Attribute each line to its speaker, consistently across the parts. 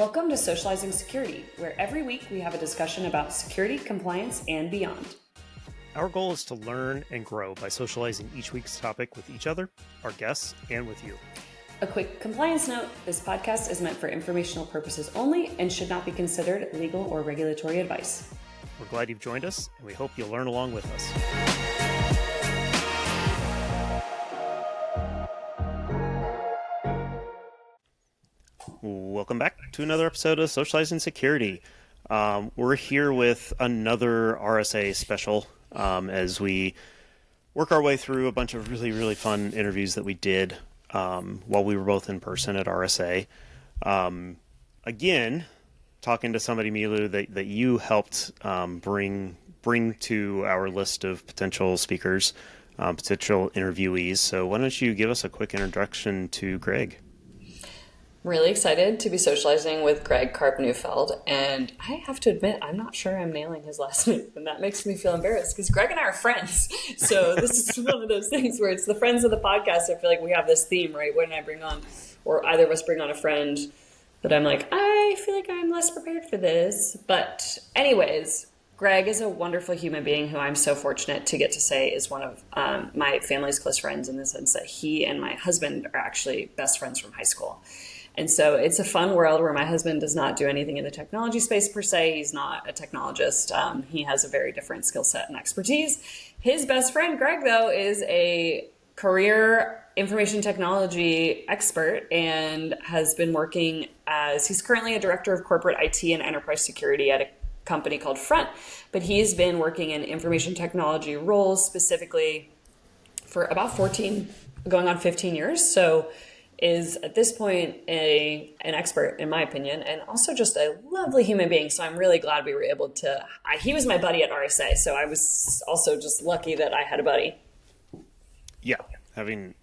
Speaker 1: Welcome to Socializing Security, where every week we have a discussion about security, compliance, and beyond.
Speaker 2: Our goal is to learn and grow by socializing each week's topic with each other, our guests, and with you.
Speaker 1: A quick compliance note, this podcast is meant for informational purposes only and should not be considered legal or regulatory advice.
Speaker 2: We're glad you've joined us, and we hope you'll learn along with us. Welcome back to another episode of Socializing Security. We're here with another RSA special as we work our way through a bunch of really fun interviews that we did while we were both in person at RSA. Again, talking to somebody, Milou, that you helped bring to our list of potential speakers, potential interviewees. So why don't you give us a quick introduction to Greg?
Speaker 1: Really excited to be socializing with Greg Karp-Neufeld, and I have to admit, I'm not sure I'm nailing his last name, and that makes me feel embarrassed because Greg and I are friends. So this is one of those things where it's the friends of the podcast. I feel like we have this theme, right? When I bring on, or either of us bring on a friend that I'm like, I feel like I'm less prepared for this. But anyways, Greg is a wonderful human being who I'm so fortunate to get to say is one of my family's close friends, in the sense that he and my husband are actually best friends from high school. And so it's a fun world where my husband does not do anything in the technology space per se. He's not a technologist. He has a very different skill set and expertise. His best friend, Greg, though, is a career information technology expert and has been working he's currently a director of corporate IT and enterprise security at a company called Front. But he's been working in information technology roles specifically for about 14, going on 15 years. So is at this point an expert, in my opinion, and also just a lovely human being. So I'm really glad we were able to, he was my buddy at RSA, so I was also just lucky that I had a buddy.
Speaker 2: Yeah, having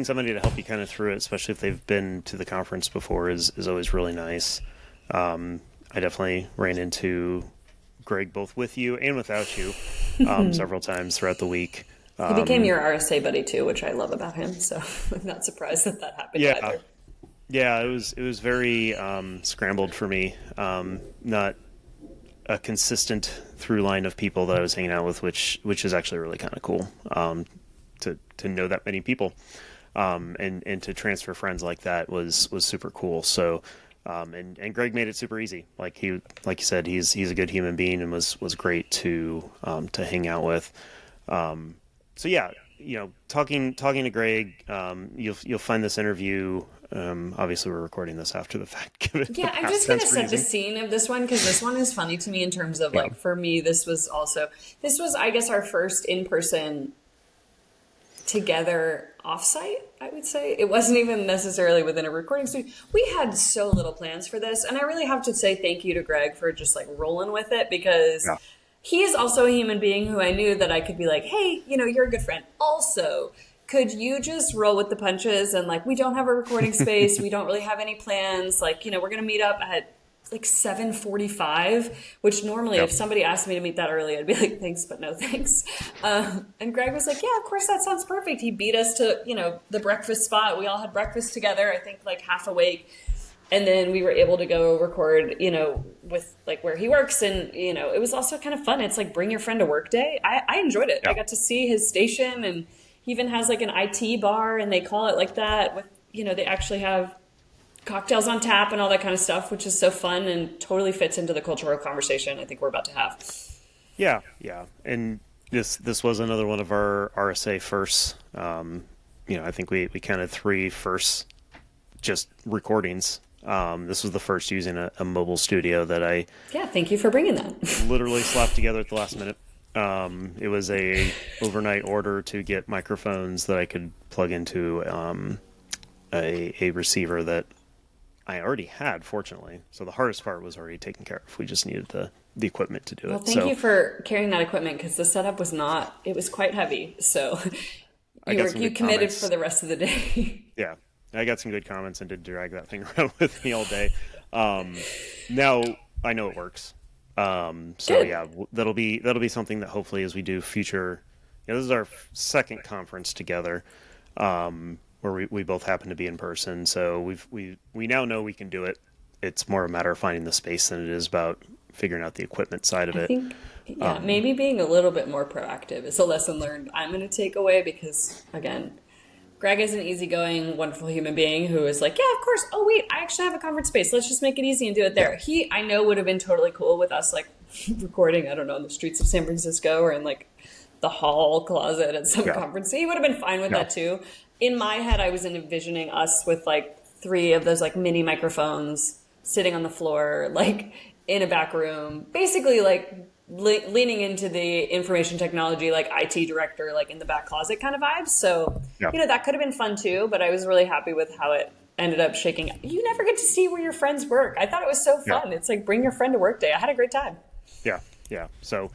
Speaker 2: somebody to help you kind of through it, especially if they've been to the conference before, is always really nice. I definitely ran into Greg both with you and without you several times throughout the week.
Speaker 1: He became your RSA buddy too, which I love about him. So I'm not surprised that happened either.
Speaker 2: Yeah, it was very scrambled for me. Not a consistent through line of people that I was hanging out with, which is actually really kind of cool to know that many people and to transfer friends like that was super cool. So and Greg made it super easy. Like you said, he's a good human being and was great to hang out with. So yeah, talking to Greg, you'll find this interview. Obviously, we're recording this after the fact.
Speaker 1: Yeah, I'm just going to set the scene of this one because this one is funny to me in terms of like, for me, this was I guess our first in-person together offsite. I would say it wasn't even necessarily within a recording studio. We had so little plans for this, and I really have to say thank you to Greg for just like rolling with it because. Yeah. He is also a human being who I knew that I could be like, hey, you're a good friend. Also, could you just roll with the punches? And like, we don't have a recording space. We don't really have any plans. Like, we're going to meet up at like 7:45, which normally if somebody asked me to meet that early, I'd be like, thanks, but no thanks. And Greg was like, yeah, of course, that sounds perfect. He beat us to, the breakfast spot. We all had breakfast together, I think like half awake. And then we were able to go record, with like where he works. And, it was also kind of fun. It's like bring your friend to work day. I enjoyed it. Yeah. I got to see his station, and he even has like an IT bar, and they call it like that with, they actually have cocktails on tap and all that kind of stuff, which is so fun and totally fits into the cultural conversation I think we're about to have.
Speaker 2: Yeah. And this was another one of our RSA firsts. I think we counted 3 firsts, just recordings. This was the first using a mobile studio that I...
Speaker 1: Yeah, thank you for bringing that.
Speaker 2: literally slapped together at the last minute. It was a overnight order to get microphones that I could plug into a receiver that I already had, fortunately. So the hardest part was already taken care of. We just needed the equipment to do it.
Speaker 1: Well, thank you for carrying that equipment because the setup was it was quite heavy. So you committed comments for the rest of the day.
Speaker 2: Yeah. I got some good comments and did drag that thing around with me all day. Now I know it works. So yeah, that'll be something that hopefully as we do future, this is our second conference together, where we both happen to be in person. So we now know we can do it. it's more a matter of finding the space than it is about figuring out the equipment side of
Speaker 1: I
Speaker 2: it.
Speaker 1: think, maybe being a little bit more proactive is a lesson learned I'm going to take away because, again, Greg is an easygoing, wonderful human being who is like, yeah, of course. Oh, wait, I actually have a conference space. Let's just make it easy and do it there. He, I know, would have been totally cool with us, like, recording, I don't know, in the streets of San Francisco or in, like, the hall closet at some conference. He would have been fine with that, too. In my head, I was envisioning us with, like, 3 of those, like, mini microphones sitting on the floor, like, in a back room, basically, like, leaning into the information technology, like IT director, like in the back closet kind of vibes. So, that could have been fun too, but I was really happy with how it ended up shaking. You never get to see where your friends work. I thought it was so fun. It's like, bring your friend to work day. I had a great time.
Speaker 2: Yeah. So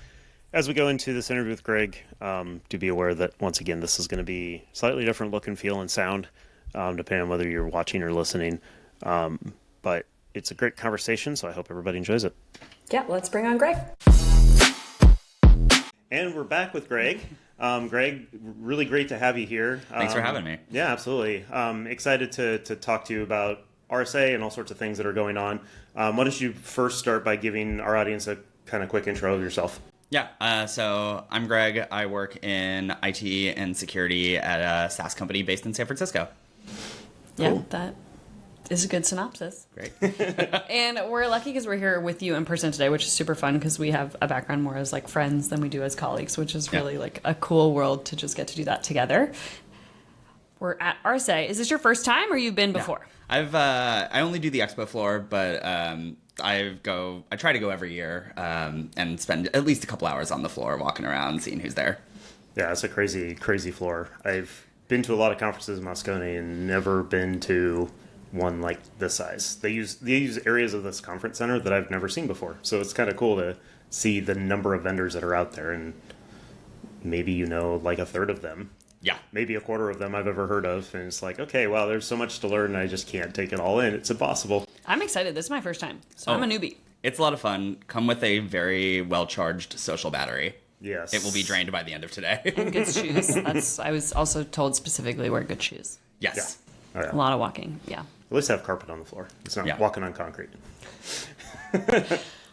Speaker 2: as we go into this interview with Greg, do be aware that once again, this is going to be slightly different look and feel and sound, depending on whether you're watching or listening. But it's a great conversation. So I hope everybody enjoys it. Yeah.
Speaker 1: Let's bring on Greg.
Speaker 2: And we're back with Greg. Greg, really great to have you here.
Speaker 3: Thanks for having me.
Speaker 2: Yeah, absolutely. Excited to talk to you about RSA and all sorts of things that are going on. Why don't you first start by giving our audience a kind of quick intro of yourself?
Speaker 3: Yeah, so I'm Greg. I work in IT and security at a SaaS company based in San Francisco.
Speaker 1: Cool. Yeah, that is a good synopsis.
Speaker 3: Great.
Speaker 1: And we're lucky because we're here with you in person today, which is super fun because we have a background more as like friends than we do as colleagues, which is really like a cool world to just get to do that together. We're at RSA. Is this your first time or you've been before?
Speaker 3: Yeah. I only do the expo floor, but I try to go every year and spend at least a couple hours on the floor walking around, seeing who's there.
Speaker 2: Yeah, it's a crazy floor. I've been to a lot of conferences in Moscone and never been to one like this size. They use areas of this conference center that I've never seen before. So it's kind of cool to see the number of vendors that are out there, and maybe like a third of them.
Speaker 3: Yeah.
Speaker 2: Maybe a quarter of them I've ever heard of. And it's like, okay, wow, there's so much to learn. I just can't take it all in. It's impossible.
Speaker 1: I'm excited. This is my first time. So I'm a newbie.
Speaker 3: It's a lot of fun. Come with a very well-charged social battery.
Speaker 2: Yes.
Speaker 3: It will be drained by the end of today.
Speaker 1: And good shoes. I was also told specifically wear good shoes.
Speaker 3: Yes.
Speaker 2: Yeah. Oh, yeah.
Speaker 1: A lot of walking. Yeah.
Speaker 2: At least have carpet on the floor. It's not walking on concrete.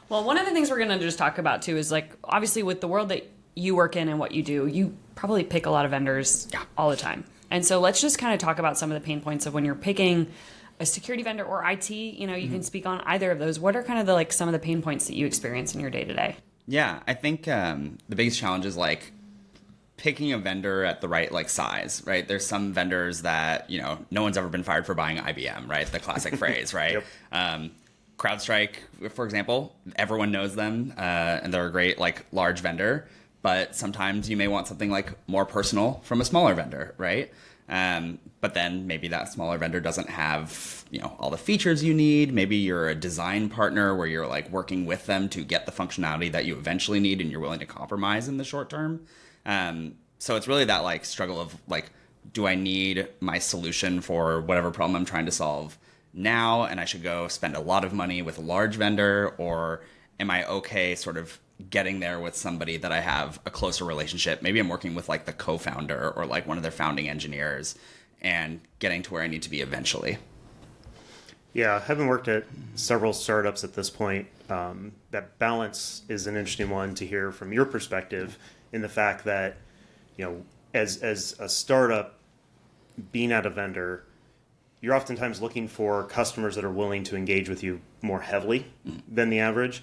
Speaker 1: Well, one of the things we're going to just talk about too is like, obviously with the world that you work in and what you do, you probably pick a lot of vendors all the time. And so let's just kind of talk about some of the pain points of when you're picking a security vendor or IT, you can speak on either of those. What are kind of some of the pain points that you experience in your day to day?
Speaker 3: Yeah, I think the biggest challenge is picking a vendor at the right size, right? There's some vendors that, no one's ever been fired for buying IBM, right? The classic phrase, right?
Speaker 2: Yep.
Speaker 3: CrowdStrike, for example, everyone knows them, and they're a great large vendor, but sometimes you may want something more personal from a smaller vendor, right? But then maybe that smaller vendor doesn't have, all the features you need. Maybe you're a design partner where you're working with them to get the functionality that you eventually need and you're willing to compromise in the short term. So it's really that struggle of do I need my solution for whatever problem I'm trying to solve now, and I should go spend a lot of money with a large vendor, or am I okay sort of getting there with somebody that I have a closer relationship? Maybe I'm working with the co-founder or one of their founding engineers and getting to where I need to be eventually.
Speaker 2: Yeah, having worked at several startups at this point, that balance is an interesting one to hear from your perspective, in the fact that, as a startup, being at a vendor, you're oftentimes looking for customers that are willing to engage with you more heavily than the average.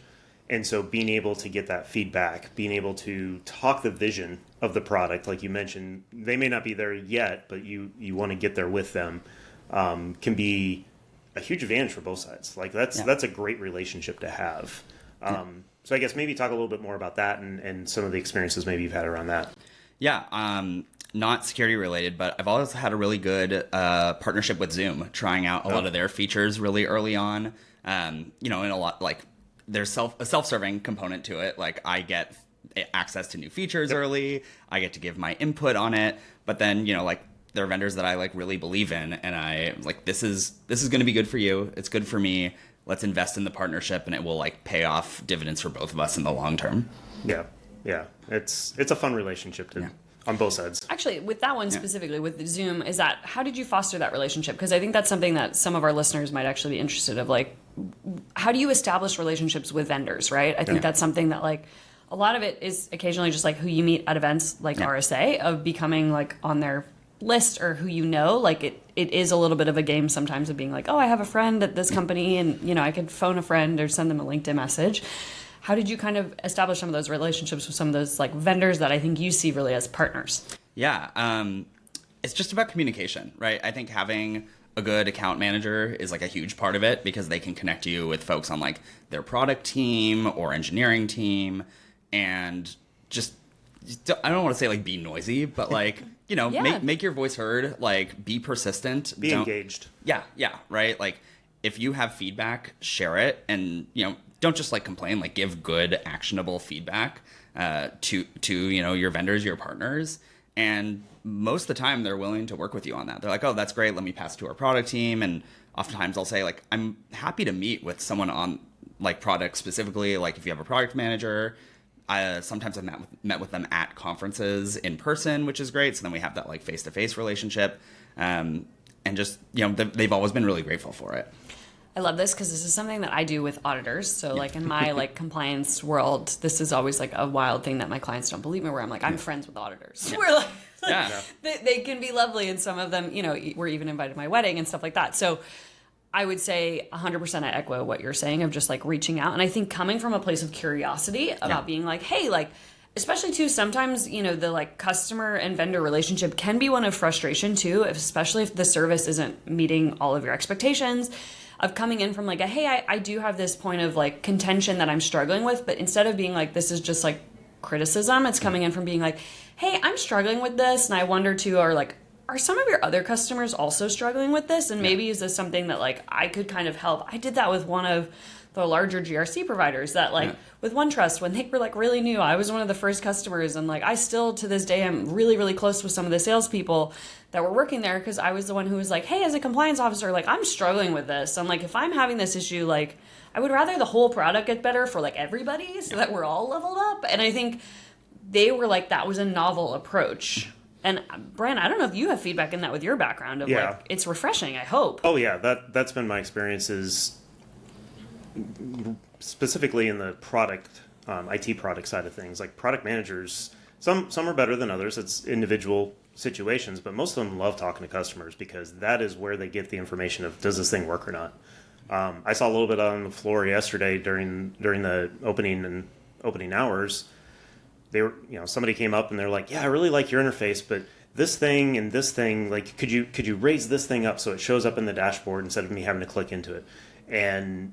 Speaker 2: And so being able to get that feedback, being able to talk the vision of the product, like you mentioned, they may not be there yet, but you want to get there with them, can be a huge advantage for both sides. That's a great relationship to have. So I guess maybe talk a little bit more about that and some of the experiences maybe you've had around that. Yeah,
Speaker 3: not security related, but I've always had a really good partnership with Zoom, trying out a lot of their features really early on. In a lot there's a self-serving component to it. I get access to new features early. I get to give my input on it. But then, there are vendors that I really believe in, and I this is going to be good for you. It's good for me. Let's invest in the partnership, and it will pay off dividends for both of us in the long term.
Speaker 2: Yeah. It's a fun relationship on both sides.
Speaker 1: Actually, with that one specifically, with Zoom, how did you foster that relationship? Because I think that's something that some of our listeners might actually be interested of. how do you establish relationships with vendors, right? I think that's something that like a lot of it is occasionally just like who you meet at events like RSA, of becoming like on their list, or who you know. Like it is a little bit of a game sometimes of being like, oh, I have a friend at this company, and you know, I could phone a friend or send them a LinkedIn message. How did you kind of establish some of those relationships with some of those like vendors that I think you see really as partners?
Speaker 3: Yeah, it's just about communication, right? I think having a good account manager is like a huge part of it, because they can connect you with folks on like their product team or engineering team, and just, I don't want to say like be noisy, but like, you know, make your voice heard, like be persistent,
Speaker 2: be engaged. Yeah,
Speaker 3: right? Like if you have feedback, share it, and you know, don't just like complain, like give good actionable feedback to you know, your vendors, your partners. And most of the time they're willing to work with you on that. They're like, oh, that's great, let me pass it to our product team. And oftentimes I'll say like, I'm happy to meet with someone on like product specifically. Like if you have a product manager, sometimes I've met with them at conferences in person, which is great. So then we have that like face-to-face relationship. And just, you know, they've always been really grateful for it.
Speaker 1: I love this because this is something that I do with auditors. So like in my like compliance world, this is always like a wild thing that my clients don't believe me, where I'm like, I'm friends with auditors. We're like, they can be lovely. And some of them, you know, were even invited to my wedding and stuff like that. So I would say 100% I echo what you're saying of just like reaching out. And I think coming from a place of curiosity about being like, hey, like, especially too, sometimes, you know, the like customer and vendor relationship can be one of frustration too, especially if the service isn't meeting all of your expectations. Of coming in from like a, hey, I do have this point of like contention that I'm struggling with, but instead of being like, this is just like criticism, it's coming in from being like, hey, I'm struggling with this, and I wonder too, are some of your other customers also struggling with this? And maybe is this something that like I could kind of help? I did that with one of the larger GRC providers that like with OneTrust, when they were like really new, I was one of the first customers, and like I still to this day am really, really close with some of the salespeople that were working there, because I was the one who was like, hey, as a compliance officer, like I'm struggling with this. I'm like, if I'm having this issue, like I would rather the whole product get better for like everybody, so that we're all leveled up. And I think they were like, that was a novel approach. And Brian, I don't know if you have feedback in that with your background of like, it's refreshing, I hope.
Speaker 2: Oh yeah, that's been my experiences, specifically in the product, IT product side of things. Like product managers, some are better than others. It's individual situations, but most of them love talking to customers, because that is where they get the information of, does this thing work or not? I saw a little bit on the floor yesterday during the opening hours. They were, you know, somebody came up and they're like, yeah, I really like your interface, but this thing and this thing, like, could you raise this thing up so it shows up in the dashboard instead of me having to click into it? And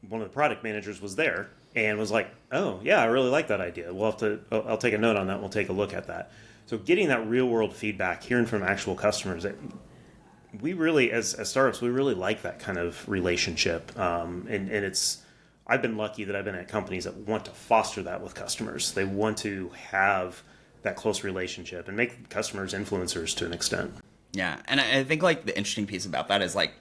Speaker 2: one of the product managers was there and was like, oh yeah, I really like that idea. I'll take a note on that. We'll take a look at that. So getting that real world feedback, hearing from actual customers, we really, as startups, we really like that kind of relationship. And I've been lucky that I've been at companies that want to foster that with customers. They want to have that close relationship and make customers influencers to an extent.
Speaker 3: Yeah, and I think like the interesting piece about that is like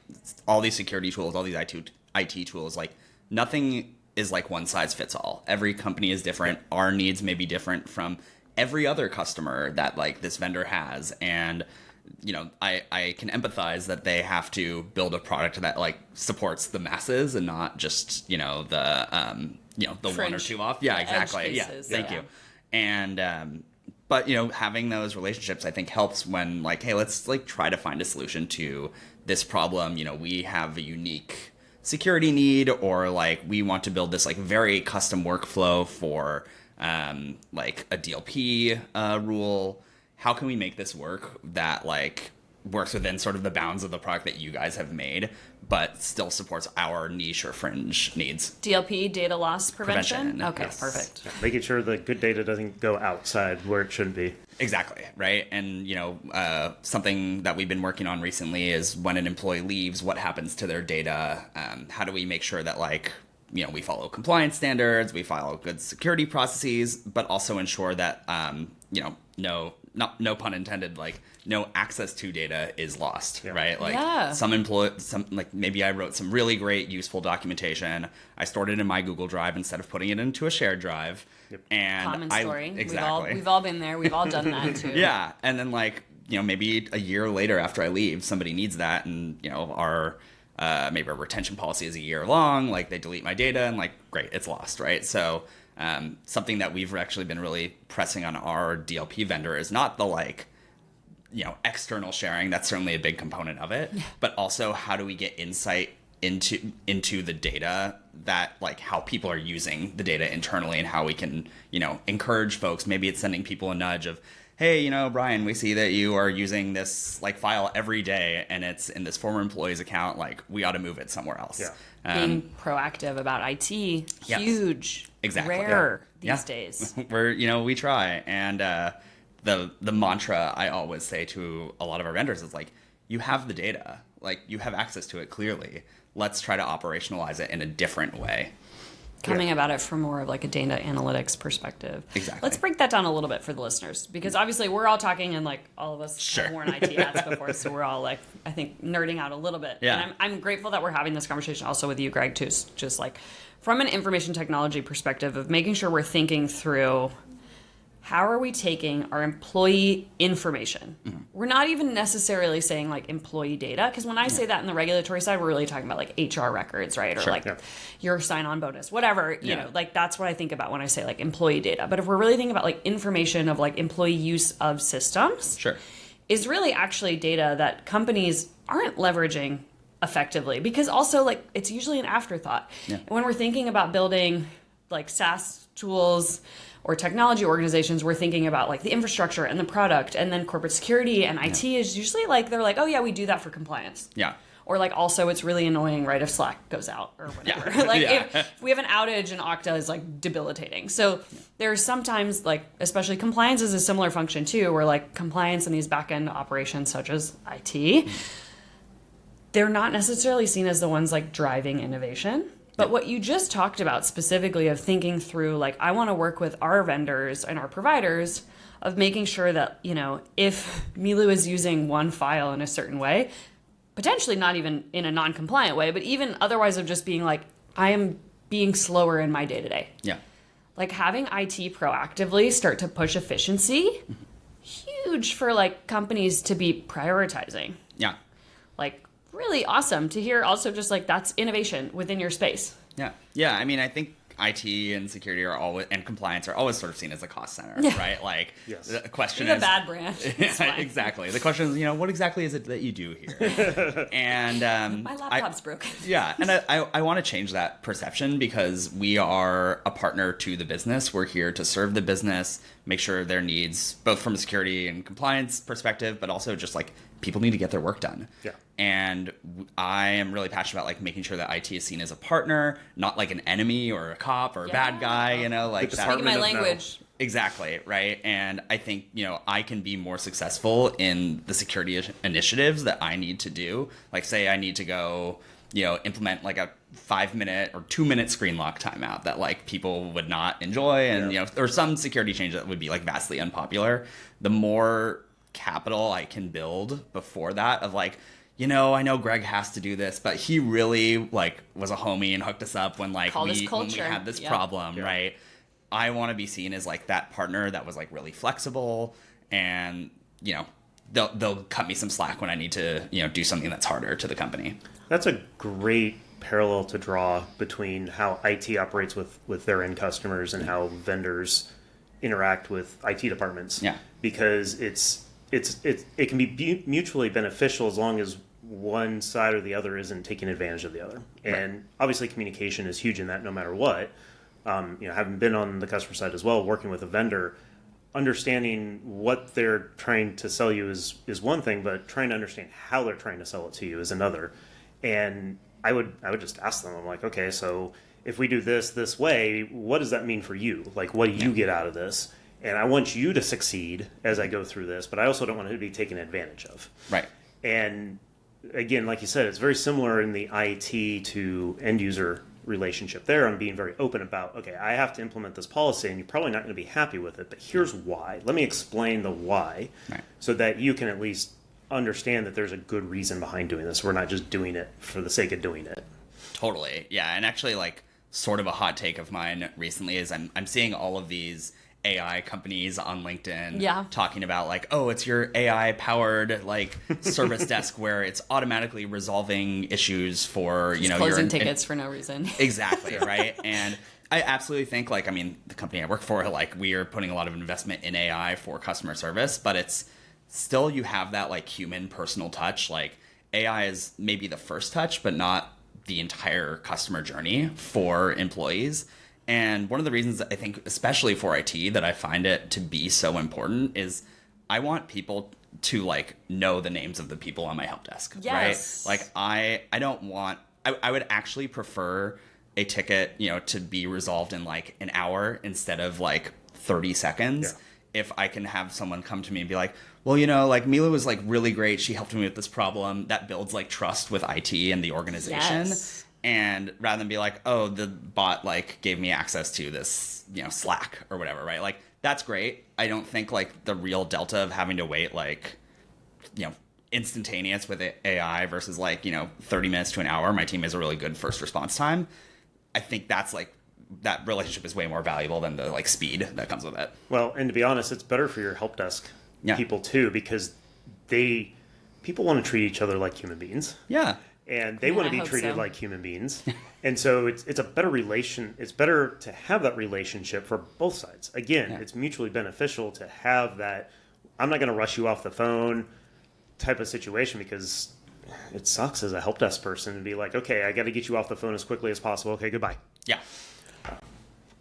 Speaker 3: all these security tools, all these IT tools, like nothing is like one size fits all. Every company is different. Our needs may be different from every other customer that like this vendor has. And, you know, I can empathize that they have to build a product that like supports the masses and not just, you know, the Fringe. One or two off. Yeah, exactly. Cases, Thank you. And, but, you know, having those relationships, I think, helps when like, hey, let's like try to find a solution to this problem. You know, we have a unique security need, or like we want to build this like very custom workflow for like a DLP rule. How can we make this work that like works within sort of the bounds of the product that you guys have made, but still supports our niche or fringe needs?
Speaker 1: DLP, data loss prevention? Okay,
Speaker 3: yes.
Speaker 1: Perfect.
Speaker 2: Yeah, making sure the good data doesn't go outside where it shouldn't be.
Speaker 3: Exactly, right? And, you know, something that we've been working on recently is when an employee leaves, what happens to their data? How do we make sure that, like, you know, we follow compliance standards, we follow good security processes, but also ensure that, you know, no pun intended, like no access to data is lost, right? Like some like maybe I wrote some really great useful documentation. I stored it in my Google Drive instead of putting it into a shared drive. And
Speaker 1: common story.
Speaker 3: Exactly.
Speaker 1: We've all been there. We've all done that too.
Speaker 3: Yeah. And then like, you know, maybe a year later after I leave, somebody needs that, and, you know, our maybe a retention policy is a year long, like they delete my data and like, great, it's lost, right? So something that we've actually been really pressing on our DLP vendor is not the like, external sharing. That's certainly a big component of it, but also how do we get insight into the data, that like how people are using the data internally and how we can, encourage folks. Maybe it's sending people a nudge of, hey, Brian, we see that you are using this like file every day and it's in this former employee's account. Like we ought to move it somewhere else.
Speaker 2: Yeah.
Speaker 1: Being proactive about IT, huge,
Speaker 3: exactly.
Speaker 1: rare these days.
Speaker 3: We try. And the mantra I always say to a lot of our vendors is like, you have the data, like you have access to it clearly. Let's try to operationalize it in a different way.
Speaker 1: Coming about it from more of like a data analytics perspective.
Speaker 3: Exactly.
Speaker 1: Let's break that down a little bit for the listeners, because obviously we're all talking and like all of us have worn IT hats before, so we're all like, I think, nerding out a little bit.
Speaker 3: Yeah.
Speaker 1: And I'm grateful that we're having this conversation also with you, Greg, too. Just like from an information technology perspective of making sure we're thinking through how are we taking our employee information? Mm-hmm. We're not even necessarily saying like employee data, because when I say that in the regulatory side, we're really talking about like HR records, right? Or your sign-on bonus, whatever, you know, like that's what I think about when I say like employee data. But if we're really thinking about like information of like employee use of systems, is really actually data that companies aren't leveraging effectively, because also like it's usually an afterthought. And when we're thinking about building like SaaS tools or technology organizations, we're thinking about like the infrastructure and the product, and then corporate security and IT is usually like, they're like, oh yeah, we do that for compliance. Or like, also it's really annoying, right, if Slack goes out or whatever. If we have an outage and Okta is like debilitating. So there's sometimes like, especially compliance is a similar function too, where like compliance and these back-end operations such as IT, they're not necessarily seen as the ones like driving innovation. But what you just talked about specifically of thinking through, like, I want to work with our vendors and our providers of making sure that, you know, if Milou is using one file in a certain way, potentially not even in a non-compliant way, but even otherwise of just being like, I am being slower in my day-to-day. Like having IT proactively start to push efficiency, huge for like companies to be prioritizing. Like, really awesome to hear also just like that's innovation within your space.
Speaker 3: Yeah. I mean, I think IT and security are always, and compliance are always sort of seen as a cost center, right? Like the question is
Speaker 1: a bad brand.
Speaker 3: Exactly. The question is, you know, what exactly is it that you do here? And
Speaker 1: my laptop's broken.
Speaker 3: And I want to change that perception, because we are a partner to the business. We're here to serve the business, make sure their needs, both from a security and compliance perspective, but also just like people need to get their work done. And I am really passionate about like making sure that IT is seen as a partner, not like an enemy or a cop or a bad guy, you know, like that.
Speaker 1: Speaking my language.
Speaker 3: Exactly, right? And I think, you know, I can be more successful in the security initiatives that I need to do. Like say I need to go, you know, implement like a 5-minute or 2-minute screen lock timeout that like people would not enjoy, and you know, or some security change that would be like vastly unpopular. The more capital I can build before that of like, you know, I know Greg has to do this, but he really like was a homie and hooked us up when like when we had this problem, right? I want to be seen as like that partner that was like really flexible, and you know, they'll cut me some slack when I need to, you know, do something that's harder to the company.
Speaker 2: That's a great parallel to draw between how IT operates with their end customers and how vendors interact with IT departments. Because it can be mutually beneficial as long as one side or the other isn't taking advantage of the other. And obviously communication is huge in that no matter what. You know, having been on the customer side as well, working with a vendor, understanding what they're trying to sell you is one thing, but trying to understand how they're trying to sell it to you is another. And I would just ask them, I'm like, okay, so if we do this way, what does that mean for you? Like, what do you get out of this? And I want you to succeed as I go through this, but I also don't want it to be taken advantage of. And again, like you said, it's very similar in the IT to end user relationship there. I'm being very open about, okay, I have to implement this policy and you're probably not going to be happy with it, but here's why. Let me explain the why so that you can at least understand that there's a good reason behind doing this. We're not just doing it for the sake of doing it.
Speaker 3: Totally. Yeah. And actually, like, sort of a hot take of mine recently is I'm seeing all of these AI companies on LinkedIn
Speaker 1: Yeah.
Speaker 3: talking about like, oh, it's your AI powered like service desk where it's automatically resolving issues for, you know,
Speaker 1: closing tickets for no reason.
Speaker 3: Exactly, right? And I absolutely think like, I mean, the company I work for, like we are putting a lot of investment in AI for customer service, but it's still, you have that like human personal touch. Like AI is maybe the first touch, but not the entire customer journey for employees. And one of the reasons I think, especially for IT, that I find it to be so important is I want people to like know the names of the people on my help desk,
Speaker 1: Yes.
Speaker 3: right? Like I don't want, I would actually prefer a ticket, you know, to be resolved in like an hour instead of like 30 seconds. Yeah. If I can have someone come to me and be like, well, you know, like Milou was like really great. She helped me with this problem. That builds like trust with IT and the organization.
Speaker 1: Yes.
Speaker 3: And rather than be like, oh, the bot like gave me access to this, you know, Slack or whatever, right? Like that's great. I don't think like the real delta of having to wait like, you know, instantaneous with AI versus like, you know, 30 minutes to an hour. My team has a really good first response time. I think that's like, that relationship is way more valuable than the like speed that comes with it.
Speaker 2: Well, and to be honest, it's better for your help desk people too, because people want to treat each other like human beings.
Speaker 3: Yeah.
Speaker 2: And they want to be treated like human beings. And so it's a better relation. It's better to have that relationship for both sides. Again, it's mutually beneficial to have that, I'm not going to rush you off the phone type of situation, because it sucks as a help desk person to be like, okay, I got to get you off the phone as quickly as possible. Okay, goodbye.
Speaker 3: Yeah.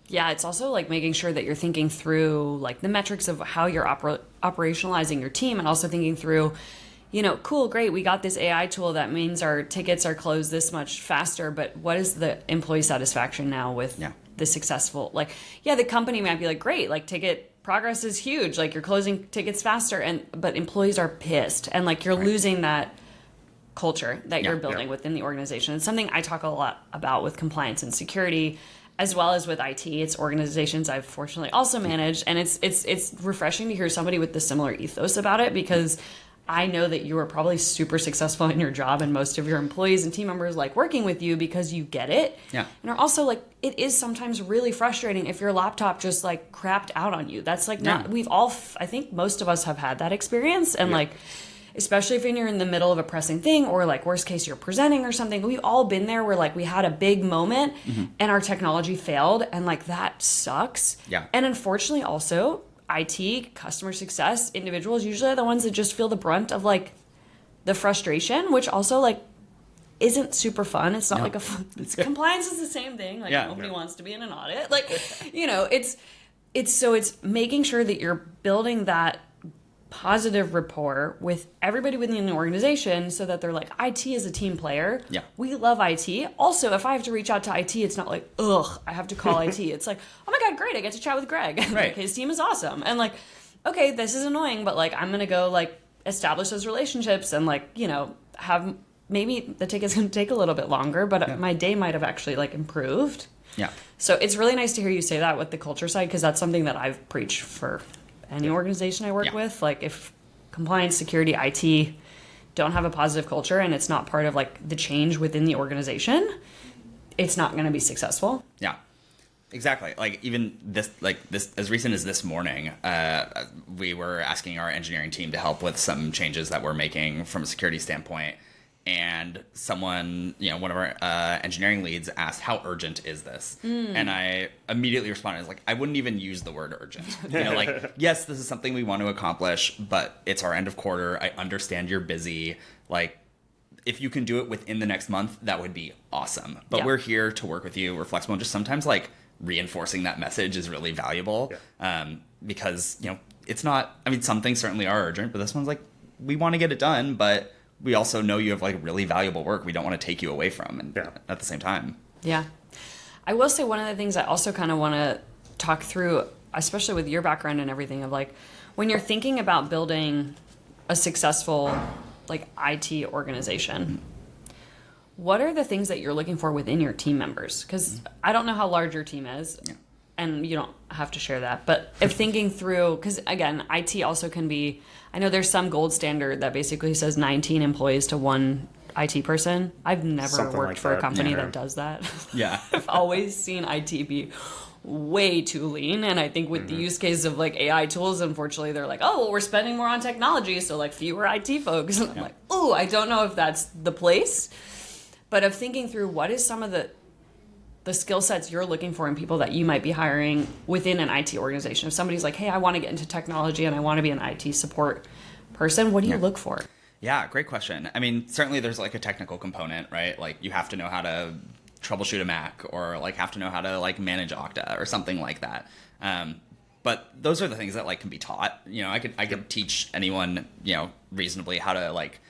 Speaker 1: Yeah, it's also like making sure that you're thinking through like the metrics of how you're operationalizing your team, and also thinking through, you know, cool, great, we got this AI tool that means our tickets are closed this much faster, but what is the employee satisfaction now with the successful, like, the company might be like, great, like ticket progress is huge, like you're closing tickets faster, but employees are pissed, and like you're losing that culture that you're building within the organization. It's something I talk a lot about with compliance and security, as well as with IT. It's organizations I've fortunately also managed, and it's refreshing to hear somebody with the similar ethos about it, because I know that you are probably super successful in your job, and most of your employees and team members like working with you because you get it.
Speaker 3: Yeah.
Speaker 1: And are also like, it is sometimes really frustrating if your laptop just like crapped out on you. That's like not, we've all, I think most of us have had that experience, and like, especially if you're in the middle of a pressing thing, or like worst case you're presenting or something. We've all been there where like we had a big moment and our technology failed, and like that sucks.
Speaker 3: Yeah.
Speaker 1: And unfortunately also IT, customer success individuals usually are the ones that just feel the brunt of like the frustration, which also like isn't super fun. It's not like it's compliance is the same thing. Like nobody wants to be in an audit. Like, you know, it's making sure that you're building that positive rapport with everybody within the organization, so that they're like, IT is a team player.
Speaker 3: Yeah.
Speaker 1: We love IT. Also, if I have to reach out to IT, it's not like, ugh, I have to call IT. It's like, oh my God, great, I get to chat with Greg.
Speaker 3: Right.
Speaker 1: Like, his team is awesome. And like, okay, this is annoying, but like, I'm going to go like establish those relationships, and like, you know, have, maybe the ticket's going to take a little bit longer, but my day might have actually like improved.
Speaker 3: Yeah.
Speaker 1: So it's really nice to hear you say that with the culture side, because that's something that I've preached for any organization I work with. Like, if compliance, security, IT don't have a positive culture, and it's not part of like the change within the organization, it's not going to be successful.
Speaker 3: Yeah, exactly. Like even this as recent as this morning, we were asking our engineering team to help with some changes that we're making from a security standpoint. And someone, you know, one of our engineering leads asked, how urgent is this? And I immediately responded, like, I wouldn't even use the word urgent. You know, like, yes, this is something we want to accomplish, but it's our end of quarter. I understand you're busy. Like, if you can do it within the next month, that would be awesome. But we're here to work with you. We're flexible. And just sometimes, like, reinforcing that message is really valuable. Because, you know, it's not, I mean, some things certainly are urgent, but this one's like, we want to get it done, but we also know you have like really valuable work we don't want to take you away from, and at the same time. Yeah.
Speaker 1: I will say one of the things I also kind of want to talk through, especially with your background and everything, of like, when you're thinking about building a successful like IT organization, what are the things that you're looking for within your team members? Because I don't know how large your team is. And you don't have to share that. But if thinking through, because again, IT also can be, I know there's some gold standard that basically says 19 employees to one IT person. I've never worked for a company that does that.
Speaker 3: Yeah.
Speaker 1: I've always seen IT be way too lean. And I think with the use case of like AI tools, unfortunately, they're like, oh, well, we're spending more on technology, so like fewer IT folks. And I'm like, oh, I don't know if that's the place. But of thinking through what is some of the skill sets you're looking for in people that you might be hiring within an IT organization. If somebody's like, hey, I want to get into technology and I want to be an IT support person, what do you look for?
Speaker 3: Yeah, great question. I mean, certainly there's like a technical component, right? Like you have to know how to troubleshoot a Mac or like have to know how to like manage Okta or something like that. But those are the things that like can be taught. You know, I could teach anyone, you know, reasonably how to like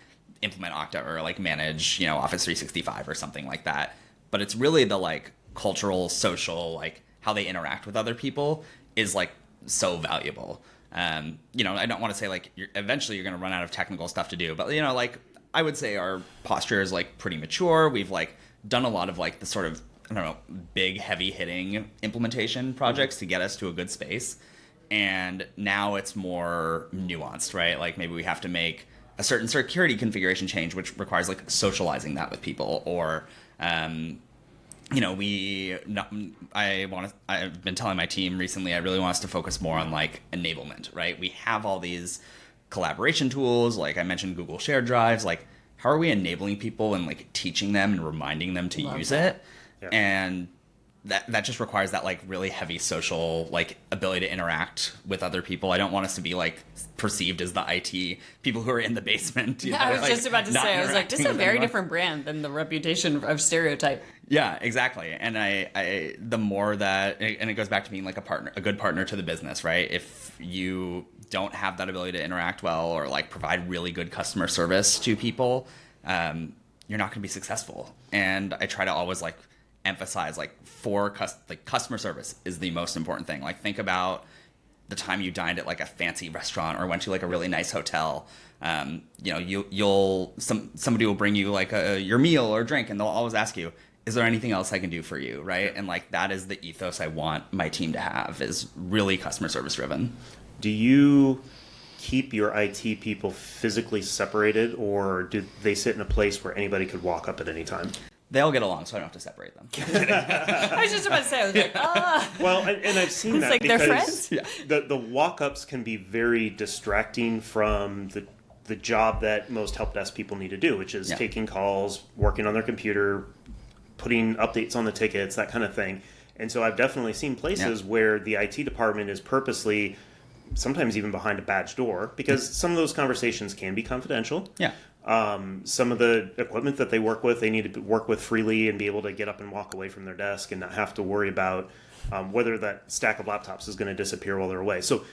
Speaker 3: implement Okta or like manage, you know, Office 365 or something like that. But it's really the like cultural, social, like how they interact with other people is like so valuable. You know, I don't want to say like eventually you're going to run out of technical stuff to do, but you know, like I would say our posture is like pretty mature. We've like done a lot of like the sort of, I don't know, big heavy hitting implementation projects to get us to a good space. And now it's more nuanced, right? Like maybe we have to make a certain security configuration change, which requires like socializing that with people, or you know, I've been telling my team recently, I really want us to focus more on like enablement, right? We have all these collaboration tools, like I mentioned Google Shared Drives, like how are we enabling people and like teaching them and reminding them to use it? Yeah. And that just requires that like really heavy social like ability to interact with other people. I don't want us to be like perceived as the IT people who are in the basement.
Speaker 1: Yeah, I was just about to say, I was like, this is a very different brand than the reputation of stereotype.
Speaker 3: Yeah, exactly. And I the more that, and it goes back to being like a good partner to the business, right? If you don't have that ability to interact well or like provide really good customer service to people, you're not going to be successful. And I try to always like emphasize like customer service is the most important thing. Like think about the time you dined at like a fancy restaurant or went to like a really nice hotel. You know, somebody will bring you like your meal or drink, and they'll always ask you, is there anything else I can do for you, right? And like that is the ethos I want my team to have, is really customer service driven.
Speaker 2: Do you keep your IT people physically separated, or do they sit in a place where anybody could walk up at any time?
Speaker 3: They all get along, so I don't have to separate them.
Speaker 1: I was just about to say, I was like,
Speaker 2: Well, and I've seen
Speaker 1: it's
Speaker 2: that
Speaker 1: like
Speaker 2: because
Speaker 1: they're friends?
Speaker 2: Yeah. The walk-ups can be very distracting from the job that most help desk people need to do, which is taking calls, working on their computer, putting updates on the tickets, that kind of thing. And so I've definitely seen places where the IT department is purposely, sometimes even behind a badge door, because some of those conversations can be confidential.
Speaker 3: Yeah.
Speaker 2: Some of the equipment that they work with, they need to work with freely and be able to get up and walk away from their desk and not have to worry about whether that stack of laptops is going to disappear while they're away. So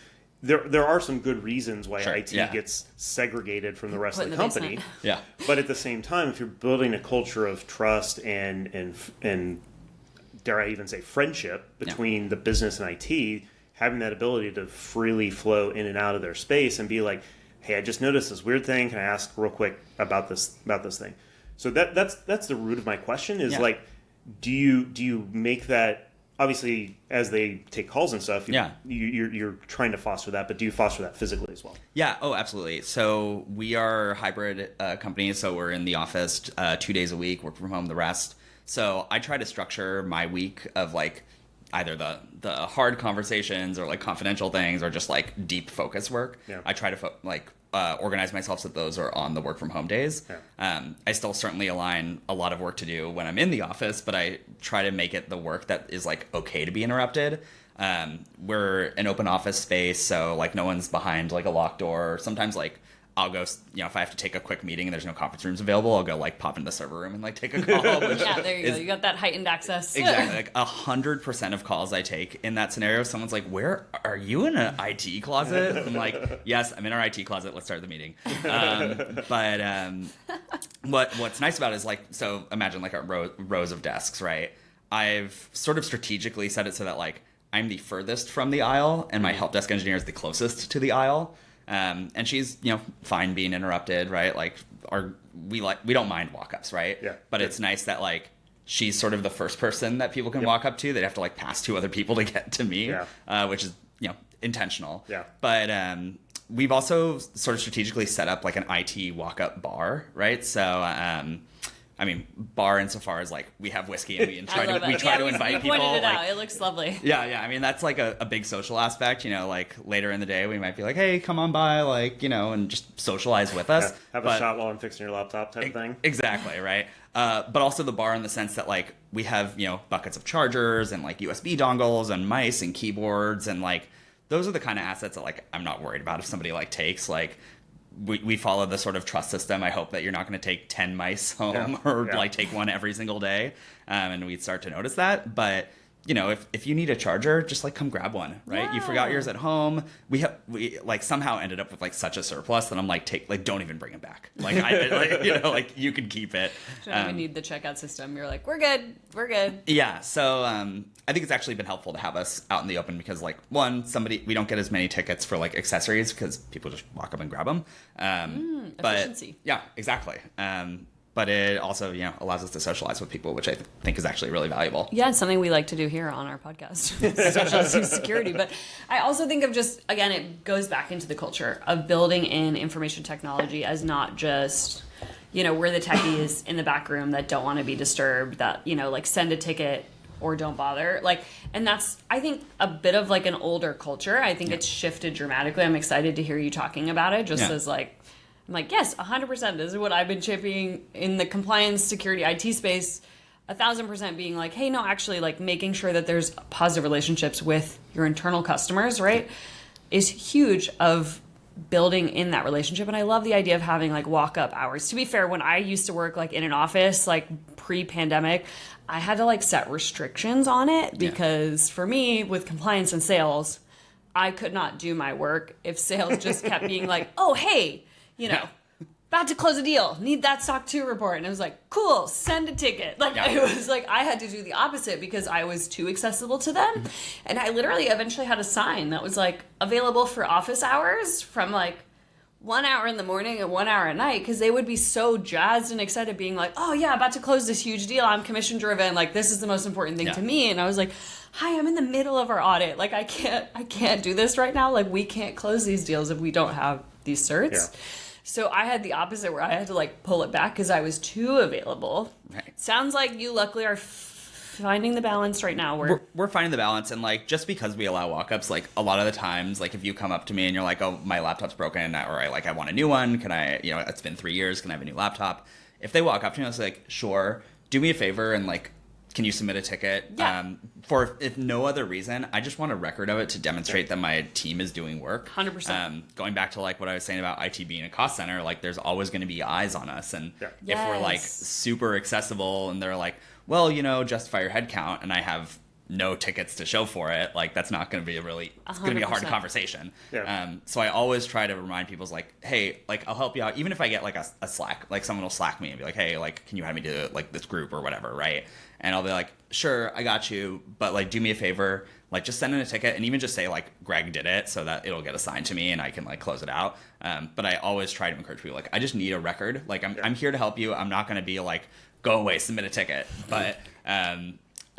Speaker 2: there are some good reasons why IT gets segregated from the rest of the company.
Speaker 3: Yeah.
Speaker 2: But at the same time, if you're building a culture of trust and dare I even say friendship between the business and IT, having that ability to freely flow in and out of their space and be like, hey, I just noticed this weird thing. Can I ask real quick about this thing? So that's the root of my question is like, do you make that, obviously as they take calls and stuff, you're trying to foster that, but do you foster that physically as well?
Speaker 3: Yeah. Oh, absolutely. So we are a hybrid company. So we're in the office 2 days a week, work from home the rest. So I try to structure my week of like either the hard conversations or like confidential things or just like deep focus work. Yeah. I try to organize myself so that those are on the work from home days. Yeah. I still certainly align a lot of work to do when I'm in the office, but I try to make it the work that is like okay to be interrupted. We're an open office space, so like no one's behind like a locked door. Sometimes like I'll go, you know, if I have to take a quick meeting and there's no conference rooms available, I'll go like pop into the server room and like take a call.
Speaker 1: Yeah, there you go. You got that heightened access.
Speaker 3: Exactly. Like 100% of calls I take in that scenario, someone's like, "Where are you in an IT closet?" I'm like, "Yes, I'm in our IT closet. Let's start the meeting." What's nice about it is like, so imagine like rows of desks, right? I've sort of strategically set it so that like I'm the furthest from the aisle and my help desk engineer is the closest to the aisle. And she's, you know, fine being interrupted, right? Like we don't mind walk-ups, right? Yeah. But it's nice that like she's sort of the first person that people can walk up to. They'd have to like pass two other people to get to me, which is, you know, intentional. Yeah. But we've also sort of strategically set up like an IT walk-up bar, right? So I mean, bar insofar as like we have whiskey and we try
Speaker 1: I love
Speaker 3: to we
Speaker 1: it.
Speaker 3: try
Speaker 1: Yeah,
Speaker 3: to
Speaker 1: we
Speaker 3: invite
Speaker 1: pointed
Speaker 3: people.
Speaker 1: it out.
Speaker 3: Like,
Speaker 1: It looks lovely.
Speaker 3: yeah. I mean, that's like a big social aspect. Like later in the day, we might be like, hey, come on by, like and just socialize with us.
Speaker 2: Yeah, have a shot while I'm fixing your laptop type of thing.
Speaker 3: Exactly, right. But also the bar in the sense that like we have buckets of chargers and like USB dongles and mice and keyboards, and like those are the kind of assets that like I'm not worried about if somebody like takes. Like we follow the sort of trust system. I hope that you're not going to take 10 mice home like take one every single day, and we'd start to notice that. But if you need a charger, just like come grab one, right?
Speaker 1: Yeah.
Speaker 3: You forgot yours at home. We like somehow ended up with like such a surplus that I'm like, don't even bring it back. Like like you can keep it.
Speaker 1: Don't even need the checkout system. You're like, we're good.
Speaker 3: Yeah. So I think it's actually been helpful to have us out in the open because like we don't get as many tickets for like accessories because people just walk up and grab them.
Speaker 1: Efficiency.
Speaker 3: But yeah, exactly. But it also, allows us to socialize with people, which I think is actually really valuable.
Speaker 1: Yeah, it's something we like to do here on our podcast, socializing security. But I also think of just, again, it goes back into the culture of building in information technology as not just, we're the techies in the back room that don't want to be disturbed, that, like send a ticket or don't bother. Like, and that's, I think, a bit of like an older culture. I think it's shifted dramatically. I'm excited to hear you talking about it just as like, I'm like, yes, 100%. This is what I've been championing in the compliance, security, IT space. 1,000% being like, hey, no, actually, like making sure that there's positive relationships with your internal customers, right, is huge of building in that relationship. And I love the idea of having like walk-up hours. To be fair, when I used to work like in an office, like pre-pandemic, I had to like set restrictions on it because for me, with compliance and sales, I could not do my work if sales just kept being like, oh, hey, about to close a deal, need that SOC 2 report. And it was like, cool, send a ticket. Like, it was like, I had to do the opposite because I was too accessible to them. And I literally eventually had a sign that was like, available for office hours from like 1 hour in the morning and 1 hour at night. Because they would be so jazzed and excited being like, oh yeah, about to close this huge deal. I'm commission driven. Like, this is the most important thing to me. And I was like, hi, I'm in the middle of our audit. Like, I can't do this right now. Like, we can't close these deals if we don't have these certs. Yeah. So I had the opposite where I had to like pull it back because I was too available. Right. Sounds like you luckily are finding the balance right now.
Speaker 3: We're finding the balance, and like just because we allow walk-ups, like a lot of the times, like if you come up to me and you're like, oh, my laptop's broken, or I want a new one. Can I, it's been 3 years. Can I have a new laptop? If they walk up to me, I was like, sure. Do me a favor and like, can you submit a ticket?
Speaker 1: Yeah.
Speaker 3: For if no other reason, I just want a record of it to demonstrate that my team is doing work.
Speaker 1: 100%.
Speaker 3: Going back to like what I was saying about IT being a cost center, like there's always going to be eyes on us. And if we're like super accessible and they're like, well, justify your headcount, and I have no tickets to show for it, like that's not going to be it's going to be a hard conversation. Yeah. So I always try to remind people like, hey, like I'll help you out. Even if I get like a Slack, like someone will Slack me and be like, hey, like, can you add me to like this group or whatever, right? And I'll be like, sure, I got you, but like do me a favor, like just send in a ticket and even just say like Greg did it so that it'll get assigned to me and I can like close it out. But I always try to encourage people like, I just need a record. Like I'm here to help you. I'm not going to be like, go away, submit a ticket. But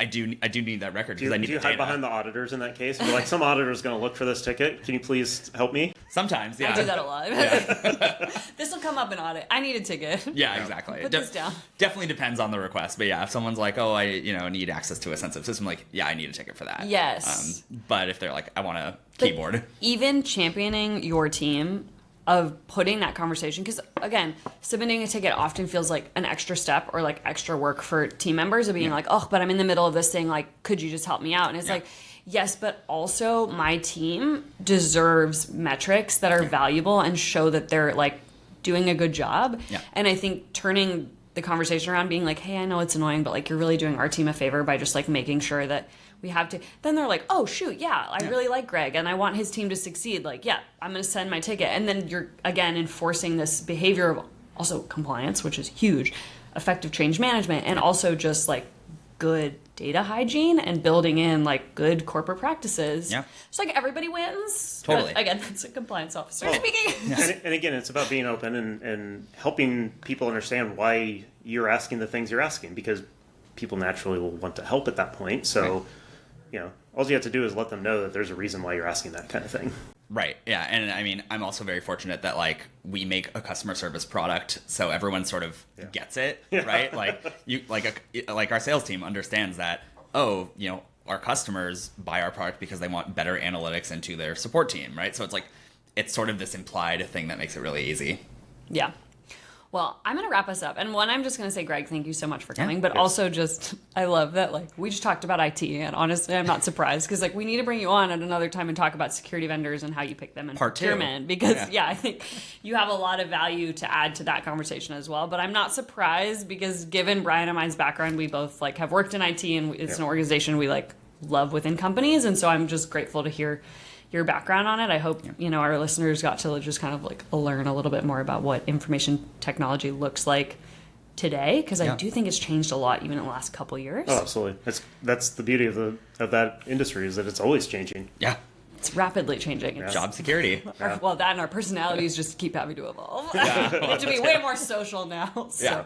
Speaker 3: I do need that record because I need
Speaker 2: do you
Speaker 3: the
Speaker 2: hide
Speaker 3: data.
Speaker 2: behind the auditors in that case? You're like, some auditor's going to look for this ticket. Can you please help me?
Speaker 3: Sometimes, yeah.
Speaker 1: I do that a lot. Yeah. This will come up in audit. I need a ticket.
Speaker 3: Yeah, exactly.
Speaker 1: Put this down.
Speaker 3: Definitely depends on the request. But yeah, if someone's like, oh, I need access to a sensitive system, like, yeah, I need a ticket for that.
Speaker 1: Yes.
Speaker 3: But if they're like, I want a keyboard.
Speaker 1: Even championing your team of putting that conversation, because again, submitting a ticket often feels like an extra step or like extra work for team members of being like, oh, but I'm in the middle of this thing, like, could you just help me out? And it's like, yes, but also my team deserves metrics that are valuable and show that they're like doing a good job. And I think turning the conversation around being like, hey, I know it's annoying, but like you're really doing our team a favor by just like making sure that we have to, then they're like, oh shoot, I really like Greg and I want his team to succeed. Like, I'm going to send my ticket. And then you're again enforcing this behavior of also compliance, which is huge, effective change management, and also just like good data hygiene and building in like good corporate practices. Yeah. So like everybody wins.
Speaker 3: Totally.
Speaker 1: But, again, that's a compliance officer speaking.
Speaker 2: And again, it's about being open and helping people understand why you're asking the things you're asking, because people naturally will want to help at that point. So, all you have to do is let them know that there's a reason why you're asking that kind of thing.
Speaker 3: Right. Yeah. And I mean, I'm also very fortunate that like we make a customer service product, so everyone sort of gets it, right? Like like our sales team understands that, oh, our customers buy our product because they want better analytics into their support team, right? So it's sort of this implied thing that makes it really easy.
Speaker 1: Yeah. Well, I'm going to wrap us up. And one, I'm just going to say, Greg, thank you so much for coming. But
Speaker 2: yes.
Speaker 1: also just, I love that, like, we just talked about IT. And honestly, I'm not surprised because, like, we need to bring you on at another time and talk about security vendors and how you pick them in
Speaker 3: Part two.
Speaker 1: procurement. Because, I think you have a lot of value to add to that conversation as well. But I'm not surprised because given Brian and mine's background, we both, like, have worked in IT and it's an organization we, like, love within companies. And so I'm just grateful to hear your background on it. I hope, our listeners got to just kind of like learn a little bit more about what information technology looks like today, because I do think it's changed a lot even in the last couple of years.
Speaker 2: Oh, absolutely. That's the beauty of that industry, is that it's always changing.
Speaker 3: Yeah.
Speaker 1: It's rapidly changing. It's
Speaker 3: Job security.
Speaker 1: well, that and our personalities just keep having to evolve. We have to be way more social now. So.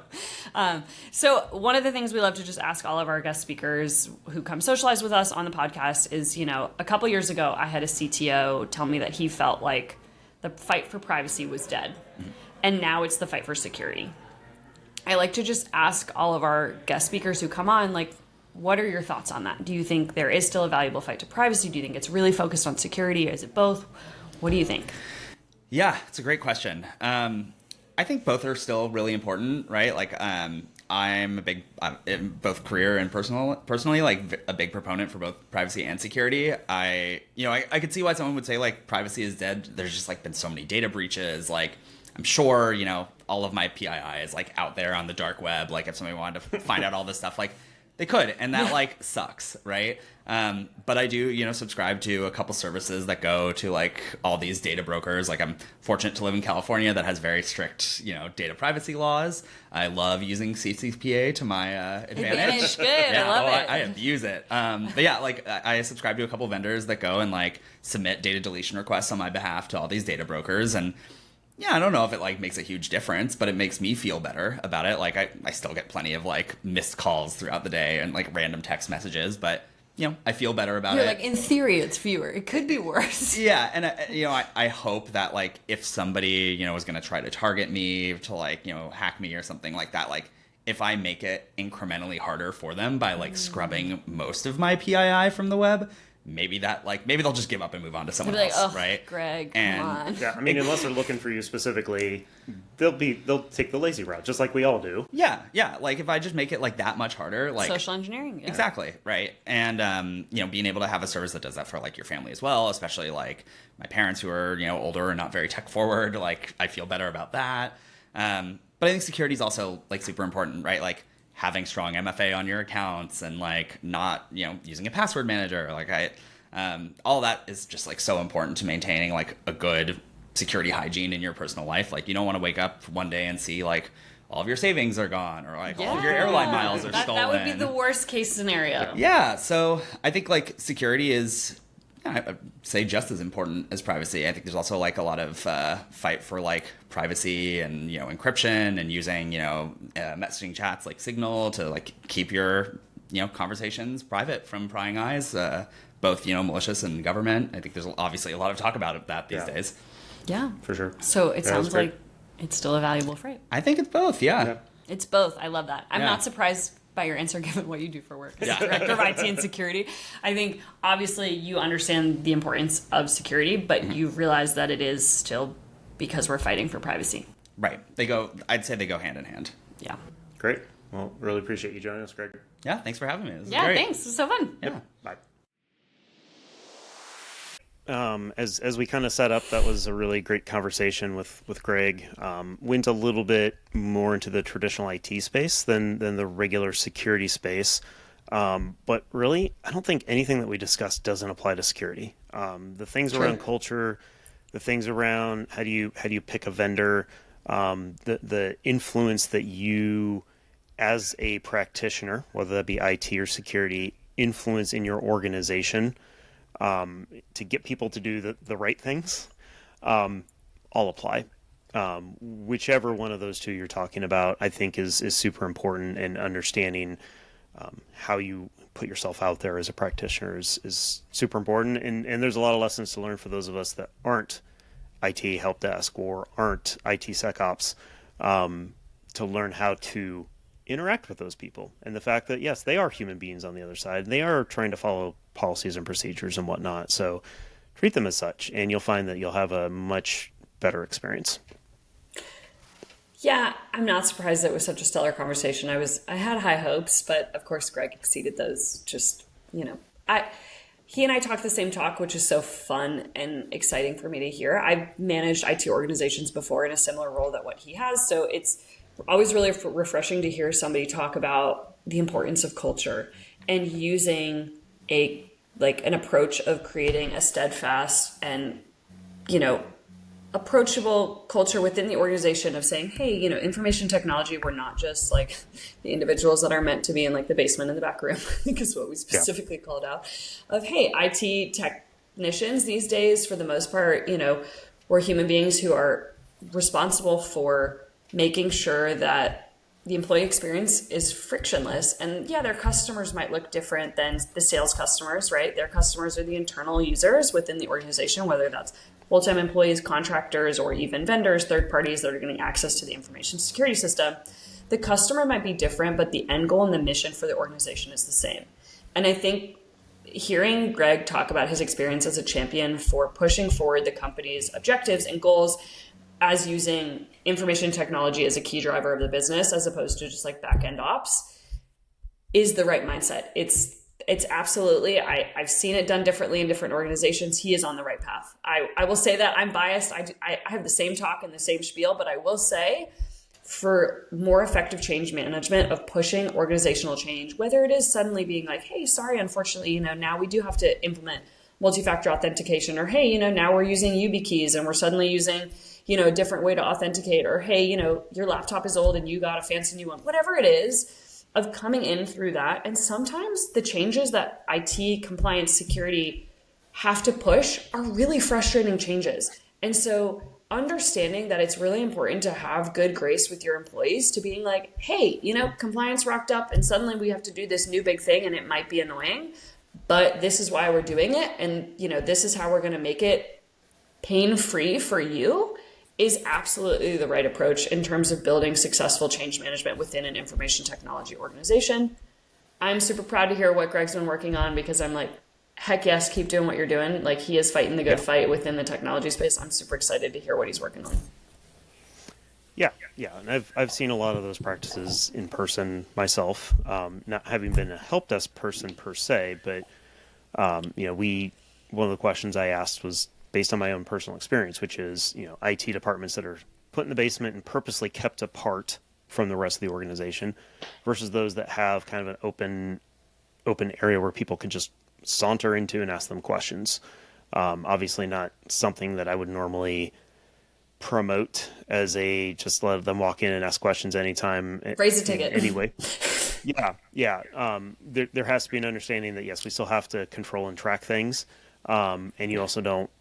Speaker 1: So one of the things we love to just ask all of our guest speakers who come socialize with us on the podcast is, a couple years ago, I had a CTO tell me that he felt like the fight for privacy was dead. Mm-hmm. And now it's the fight for security. I like to just ask all of our guest speakers who come on, like, what are your thoughts on that? Do you think there is still a valuable fight to privacy? Do you think it's really focused on security? Is it both? What do you think?
Speaker 3: Yeah, it's a great question. I think both are still really important, right? Like, I'm in both career and personally, like a big proponent for both privacy and security. I could see why someone would say like privacy is dead. There's just like been so many data breaches. Like, I'm sure, all of my PII is like out there on the dark web. Like, if somebody wanted to find out all this stuff, like, they could, and that like sucks, right? But I do, subscribe to a couple services that go to like all these data brokers. Like, I'm fortunate to live in California that has very strict, data privacy laws. I love using CCPA to my advantage.
Speaker 1: Good, I love it.
Speaker 3: I abuse it. But yeah, like I subscribe to a couple vendors that go and like submit data deletion requests on my behalf to all these data brokers, and yeah, I don't know if it like makes a huge difference, but it makes me feel better about it. Like I still get plenty of like missed calls throughout the day and like random text messages, but I feel better about it.
Speaker 1: Like, in theory, it's fewer. It could be worse.
Speaker 3: Yeah, and I hope that like if somebody was going to try to target me to like hack me or something like that, like if I make it incrementally harder for them by like scrubbing most of my PII from the web, maybe they'll just give up and move on to someone else,
Speaker 1: oh,
Speaker 3: right?
Speaker 1: Greg,
Speaker 3: and,
Speaker 1: come on.
Speaker 2: Yeah, I mean, unless they're looking for you specifically, they'll take the lazy route, just like we all do.
Speaker 3: Yeah. Like if I just make it like that much harder, like
Speaker 1: social engineering. Yeah.
Speaker 3: Exactly, right? And being able to have a service that does that for like your family as well, especially like my parents who are older and not very tech forward, like I feel better about that. But I think security is also like super important, right? Like having strong MFA on your accounts and like not using a password manager, like all that is just like so important to maintaining like a good security hygiene in your personal life. Like you don't want to wake up one day and see like all of your savings are gone or like all of your airline miles are stolen.
Speaker 1: That would be the worst case scenario.
Speaker 3: Yeah, so I think like security is, I'd say, just as important as privacy. I think there's also like a lot of fight for like privacy and encryption and using messaging chats like Signal to like keep your conversations private from prying eyes, both malicious and government. I think there's obviously a lot of talk about that these days.
Speaker 1: Yeah,
Speaker 2: for sure.
Speaker 1: So it sounds like it's still a valuable fight.
Speaker 3: I think it's both. Yeah.
Speaker 1: It's both. I love that. I'm not surprised by your answer, given what you do for work as director of IT and security. I think obviously you understand the importance of security, but you realize that it is still because we're fighting for privacy.
Speaker 3: Right. I'd say they go hand in hand.
Speaker 1: Yeah.
Speaker 2: Great. Well, really appreciate you joining us, Greg.
Speaker 3: Yeah. Thanks for having me. This is
Speaker 1: great.
Speaker 3: Thanks.
Speaker 1: This was so fun.
Speaker 3: Yeah.
Speaker 2: Bye. As we kind of set up, that was a really great conversation with Greg. Went a little bit more into the traditional IT space than the regular security space. But really, I don't think anything that we discussed doesn't apply to security. The things around culture, the things around how do you pick a vendor, the influence that you, as a practitioner, whether that be IT or security, influence in your organization, to get people to do the right things, all apply. Whichever one of those two you're talking about, I think is super important in understanding how you put yourself out there as a practitioner is super important. And there's a lot of lessons to learn for those of us that aren't IT help desk or aren't IT SecOps, to learn how to interact with those people. And the fact that, yes, they are human beings on the other side. They are trying to follow policies and procedures and whatnot. So treat them as such, and you'll find that you'll have a much better experience.
Speaker 1: Yeah, I'm not surprised that it was such a stellar conversation. I had high hopes, but of course Greg exceeded those. Just, he and I talked the same talk, which is so fun and exciting for me to hear. I've managed IT organizations before in a similar role that what he has, so it's always really refreshing to hear somebody talk about the importance of culture and using an approach of creating a steadfast and, approachable culture within the organization of saying, hey, information technology, we're not just like the individuals that are meant to be in like the basement in the back room, because what we specifically called out of, hey, IT technicians these days, for the most part, we're human beings who are responsible for making sure that the employee experience is frictionless. And yeah, their customers might look different than the sales customers, right? Their customers are the internal users within the organization, whether that's full-time employees, contractors, or even vendors, third parties that are getting access to the information security system. The customer might be different, but the end goal and the mission for the organization is the same. And I think hearing Greg talk about his experience as a champion for pushing forward the company's objectives and goals as using information technology as a key driver of the business, as opposed to just like back-end ops, is the right mindset. It's absolutely, I've seen it done differently in different organizations. He is on the right path. I will say that I'm biased. I have the same talk and the same spiel, but I will say for more effective change management of pushing organizational change, whether it is suddenly being like, hey, sorry, unfortunately, now we do have to implement multi-factor authentication, or hey, now we're using YubiKeys and we're suddenly using, a different way to authenticate, or hey, your laptop is old and you got a fancy new one, whatever it is, of coming in through that. And sometimes the changes that IT compliance security have to push are really frustrating changes. And so understanding that it's really important to have good grace with your employees, to being like, hey, compliance rocked up and suddenly we have to do this new big thing and it might be annoying, but this is why we're doing it. And, this is how we're going to make it pain-free for you, is absolutely the right approach in terms of building successful change management within an information technology organization. I'm super proud to hear what Greg's been working on, because I'm like, heck yes, keep doing what you're doing. Like, he is fighting the good fight within the technology space. I'm super excited to hear what he's working on.
Speaker 2: Yeah. And I've seen a lot of those practices in person myself, not having been a help desk person per se, but, one of the questions I asked was based on my own personal experience, which is, IT departments that are put in the basement and purposely kept apart from the rest of the organization versus those that have kind of an open area where people can just saunter into and ask them questions. Obviously not something that I would normally promote as just let them walk in and ask questions anytime.
Speaker 1: Raise a ticket.
Speaker 2: Anyway. Yeah. There has to be an understanding that, yes, we still have to control and track things. And you also don't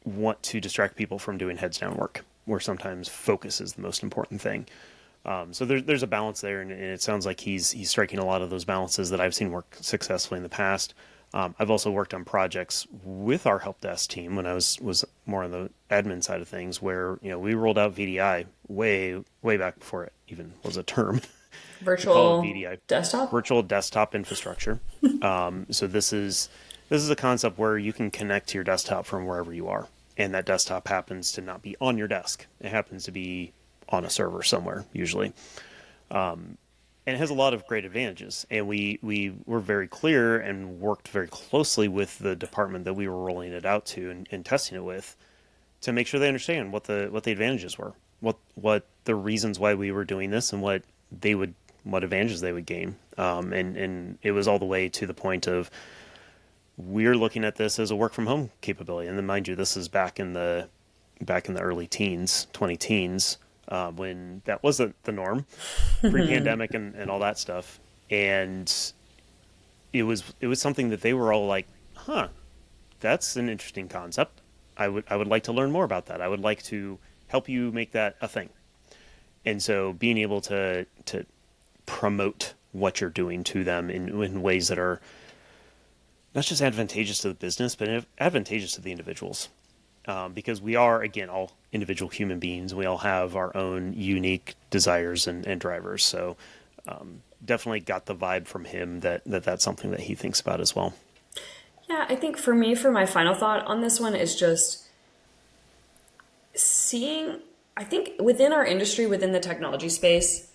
Speaker 2: want to distract people from doing heads down work, where sometimes focus is the most important thing. So there's a balance there, and it sounds like he's striking a lot of those balances that I've seen work successfully in the past. I've also worked on projects with our help desk team when I was more on the admin side of things, where we rolled out VDI way back before it even was a term.
Speaker 1: Virtual
Speaker 2: VDI,
Speaker 1: desktop?
Speaker 2: Virtual desktop infrastructure. So this is a concept where you can connect to your desktop from wherever you are, and that desktop happens to not be on your desk. It happens to be on a server somewhere, usually. And it has a lot of great advantages. And we were very clear and worked very closely with the department that we were rolling it out to and testing it with, to make sure they understand what the advantages were, what the reasons why we were doing this, and what advantages they would gain. And it was all the way to the point of, we're looking at this as a work from home capability. And then, mind you, this is back in the early teens, 20-teens, when that wasn't the norm, pre-pandemic and all that stuff. And it was something that they were all like, that's an interesting concept. I would like to learn more about that. I would like to help you make that a thing. And so being able to promote what you're doing to them in ways that are not just advantageous to the business, but advantageous to the individuals. Because we are, again, all individual human beings. We all have our own unique desires and drivers. So definitely got the vibe from him that's something that he thinks about as well.
Speaker 1: Yeah, I think for me, for my final thought on this one is just seeing, I think within our industry, within the technology space,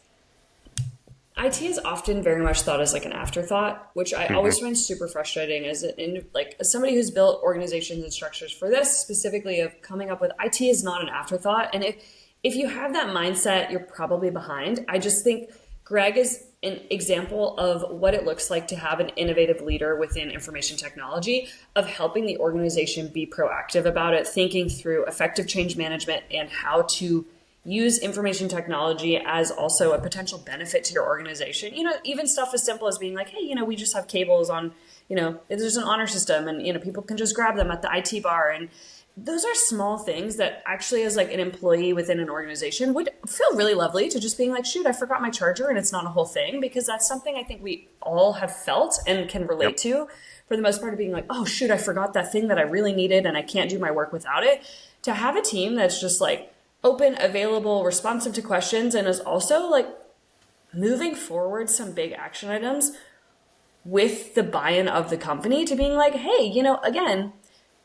Speaker 1: IT is often very much thought as like an afterthought, which I always find super frustrating as as somebody who's built organizations and structures for this specifically of coming up with IT is not an afterthought. And if you have that mindset, you're probably behind. I just think Greg is an example of what it looks like to have an innovative leader within information technology, of helping the organization be proactive about it, thinking through effective change management and how to use information technology as also a potential benefit to your organization. Even stuff as simple as being like, hey, we just have cables on, there's an honor system and, people can just grab them at the IT bar. And those are small things that actually as like an employee within an organization would feel really lovely to just being like, shoot, I forgot my charger, and it's not a whole thing, because that's something I think we all have felt and can relate to for the most part, of being like, oh shoot, I forgot that thing that I really needed and I can't do my work without it. To have a team that's just like open, available, responsive to questions, and is also like moving forward some big action items with the buy-in of the company, to being like, hey, again,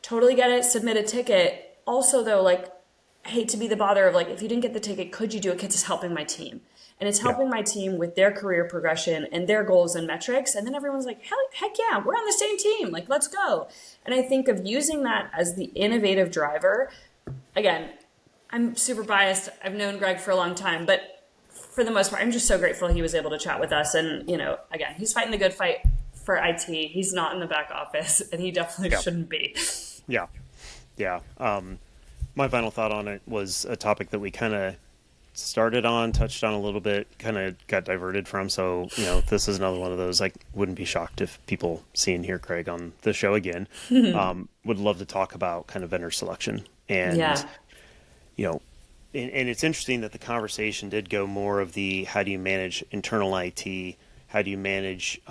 Speaker 1: totally get it, submit a ticket. Also though, like, I hate to be the bother of like, if you didn't get the ticket, could you do it? Because it's helping my team. And it's helping my team with their career progression and their goals and metrics. And then everyone's like, heck yeah, we're on the same team. Like, let's go. And I think of using that as the innovative driver. Again, I'm super biased. I've known Greg for a long time, but for the most part, I'm just so grateful he was able to chat with us. And, again, he's fighting the good fight for IT. He's not in the back office, and he definitely shouldn't be.
Speaker 2: Yeah. Yeah. My final thought on it was a topic that we kind of touched on a little bit, kind of got diverted from. So, this is another one of those, I wouldn't be shocked if people see and hear Craig on the show again. Would love to talk about kind of vendor selection. And, and it's interesting that the conversation did go more of the, how do you manage internal IT? How do you manage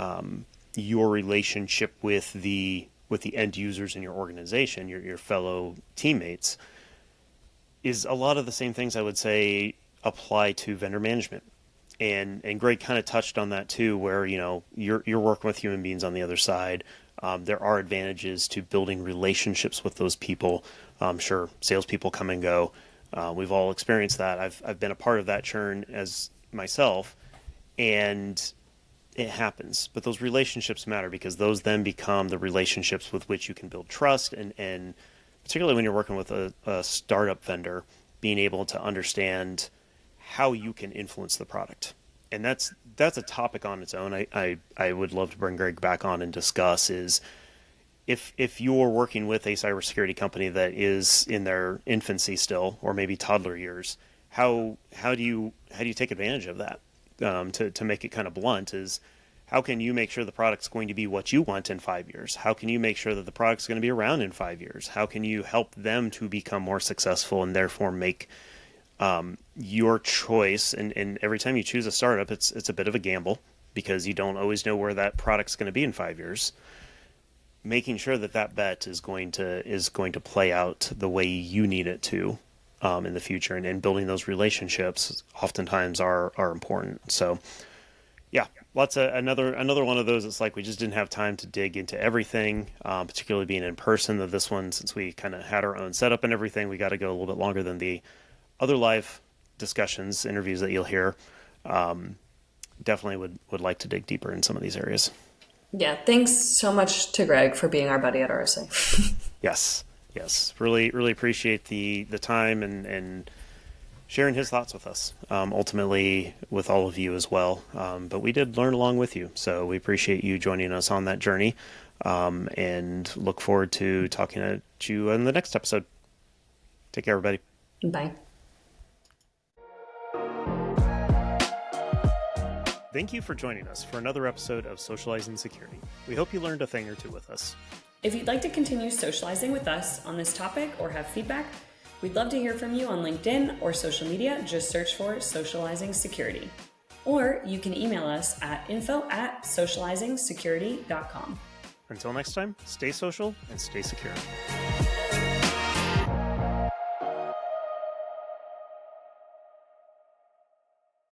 Speaker 2: your relationship with the end users in your organization, your fellow teammates, is a lot of the same things I would say apply to vendor management. And Greg kind of touched on that too, where, you're working with human beings on the other side. There are advantages to building relationships with those people. Sure, salespeople come and go. We've all experienced that. I've been a part of that churn as myself, and it happens. But those relationships matter, because those then become the relationships with which you can build trust, and particularly when you're working with a startup vendor, being able to understand how you can influence the product. And that's a topic on its own. I would love to bring Greg back on and discuss is, if you're working with a cybersecurity company that is in their infancy still, or maybe toddler years, how do you take advantage of that? To make it kind of blunt, is how can you make sure the product's going to be what you want in 5 years? How can you make sure that the product's going to be around in 5 years? How can you help them to become more successful and therefore make your choice? And every time you choose a startup, it's a bit of a gamble, because you don't always know where that product's going to be in 5 years. Making sure that bet is going to play out the way you need it to in the future, and building those relationships oftentimes are important. So yeah, another one of those. It's like we just didn't have time to dig into everything, particularly being in person. That this one, since we kind of had our own setup and everything, we got to go a little bit longer than the other live discussions, interviews that you'll hear. Definitely would like to dig deeper in some of these areas.
Speaker 1: Yeah, thanks so much to Greg for being our buddy at RSA.
Speaker 2: Yes. Really appreciate the time and sharing his thoughts with us, ultimately with all of you as well. But we did learn along with you, so we appreciate you joining us on that journey, and look forward to talking to you in the next episode. Take care, everybody.
Speaker 1: Bye.
Speaker 2: Thank you for joining us for another episode of Socializing Security. We hope you learned a thing or two with us.
Speaker 1: If you'd like to continue socializing with us on this topic or have feedback, we'd love to hear from you on LinkedIn or social media. Just search for Socializing Security. or you can email us at info@socializingsecurity.com.
Speaker 2: Until next time, stay social and stay secure.